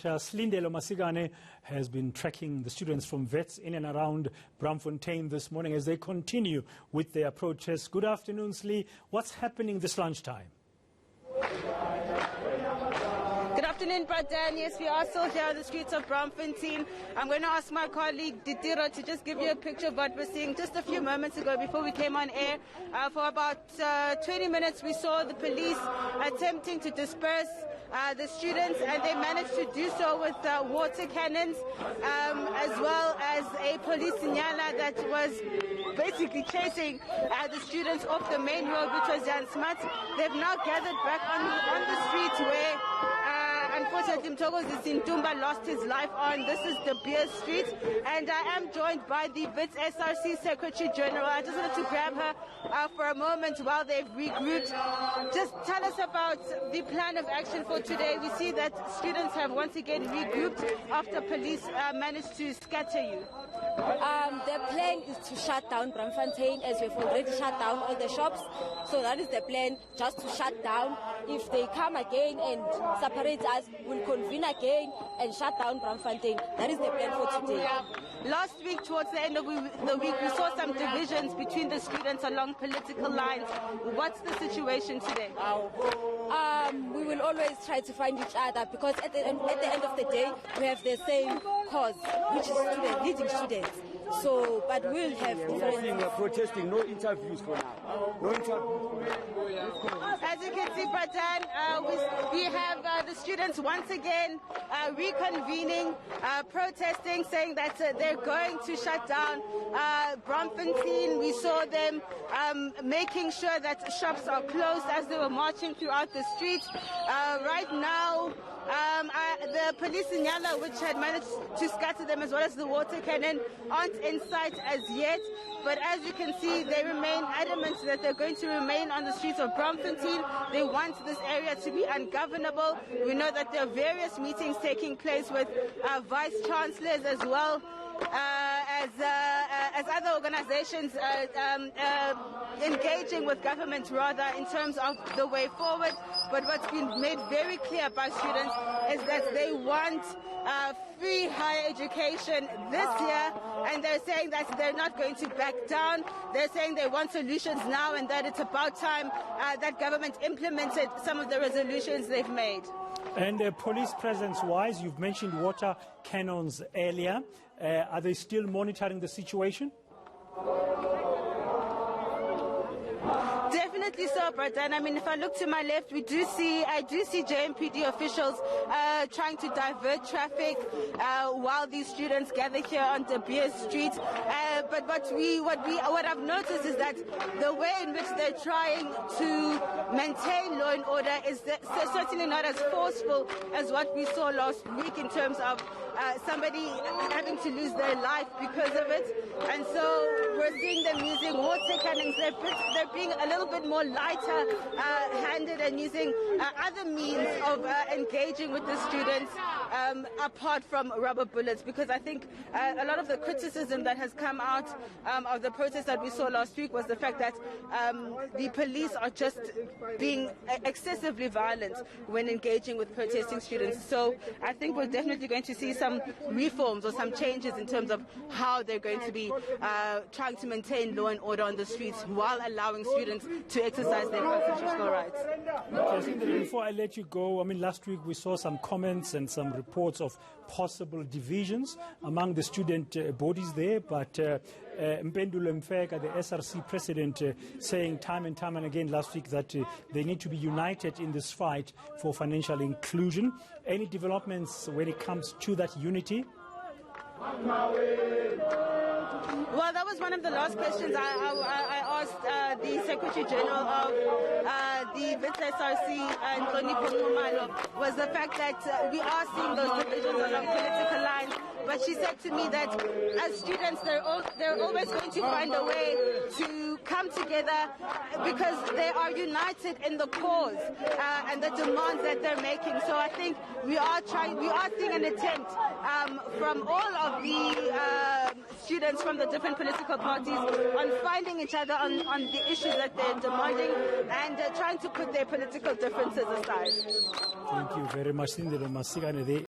Slindelo Masigane has been tracking the students from vets in and around Braamfontein this morning as they continue with their protests. Good afternoon, Slee. What's happening this lunchtime? Good afternoon, Bradan. Yes, we are still here on the streets of Braamfontein. I'm going to ask my colleague Ditiro to just give you a picture of what we're seeing. Just a few moments ago, before we came on air, for about 20 minutes, we saw the police attempting to disperse the students, and they managed to do so with water cannons, as well as a police signala that was basically chasing the students off the main road, which was Jan Smart. They've now gathered back on the streets where unfortunately Mtokozi Sintumba lost his life on. This is the Beer Street, and I am joined by the WITS SRC Secretary General. I just wanted to grab her for a moment while they've regrouped. Just tell us about the plan of action for today. We see that students have once again regrouped after police managed to scatter you. The plan is to shut down Braamfontein, as we've already shut down all the shops. So that is the plan, just to shut down. If they come again and separate us, we'll convene again and shut down Braamfontein. That is the plan for today. Last week, towards the end of the week, we saw some divisions between the students along political lines. What's the situation today? We will always try to find each other, because at the end of the day, we have the same cause, which is students, leading students. So, but we'll have different... protesting, no interviews for now. No interviews. As you can see, Bradan, we have the students once again reconvening, protesting, saying that they're going to shut down Braamfontein. We saw them making sure that shops are closed as they were marching throughout the streets. Right now, the police in Yala, which had managed to scatter them, as well as the water cannon, aren't in sight as yet. But as you can see, they remain adamant that they're going to remain on the streets of Braamfontein. They want this area to be ungovernable. We know that there are various meetings taking place with vice chancellors, as well as other organizations engaging with government, rather, in terms of the way forward. But what's been made very clear by students is that they want free higher education this year, and they're saying that they're not going to back down. They're saying they want solutions now, and that it's about time that government implemented some of the resolutions they've made. And police presence-wise, you've mentioned water cannons earlier. Are they still monitoring the situation? Definitely so, Bradan. I mean, if I look to my left, I do see JMPD officials trying to divert traffic while these students gather here on De Beers Street. But what I've noticed is that the way in which they're trying to maintain law and order is certainly not as forceful as what we saw last week, in terms of somebody having to lose their life because of it. And so we're seeing them using water cannons. They're being a little bit more lighter handed and using other means of engaging with the students apart from rubber bullets, because I think a lot of the criticism that has come out of the protest that we saw last week was the fact that the police are just being excessively violent when engaging with protesting students. So I think we're definitely going to see some reforms or some changes in terms of how they're going to be trying to maintain law and order on the streets while allowing students to exercise their constitutional rights. Okay, before I let you go, I mean, last week we saw some comments and some reports of possible divisions among the student bodies there, but Mpendulo Mfeka, the SRC president, saying time and time and again last week that they need to be united in this fight for financial inclusion. Any developments when it comes to that unity? Well, that was one of the last questions I asked the Secretary General of the WITS SRC, Nhlonipho, was the fact that we are seeing those divisions along political lines. But she said to me that as students, they're always going to find a way to come together, because they are united in the cause and the demands that they're making. So I think we are seeing an attempt from all of the students from the different political parties on finding each other on the issues that they're demanding, and trying to put their political differences aside. Thank you very much, Slindelo Masigane.